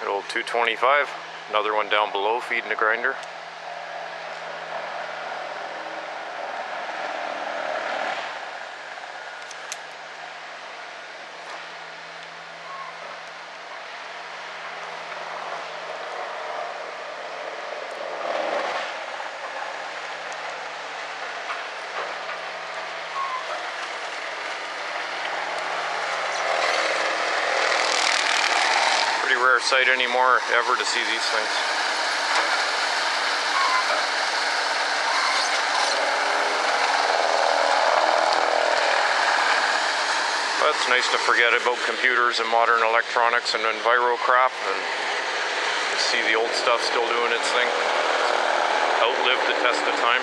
An old 225, another one down below feeding the grinder. Rare sight anymore ever to see these things. But it's nice to forget about computers and modern electronics and enviro crap and see the old stuff still doing its thing. Outlived the test of time.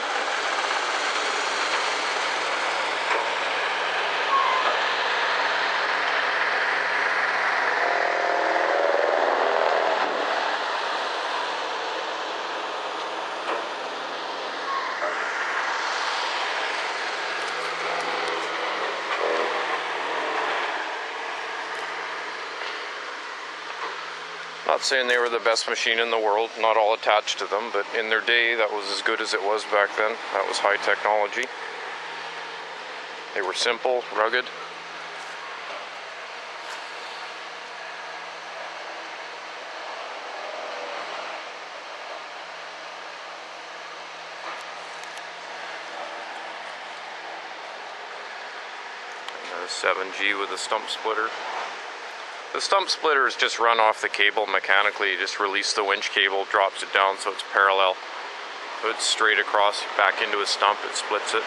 Not saying they were the best machine in the world, not all attached to them, but in their day that was as good as it was back then. That was high technology. They were simple, rugged. And a 7G with a stump splitter. The stump splitter is just run off the cable mechanically. You just release the winch cable, drops it down so it's parallel. So it's straight across, back into a stump, it splits it.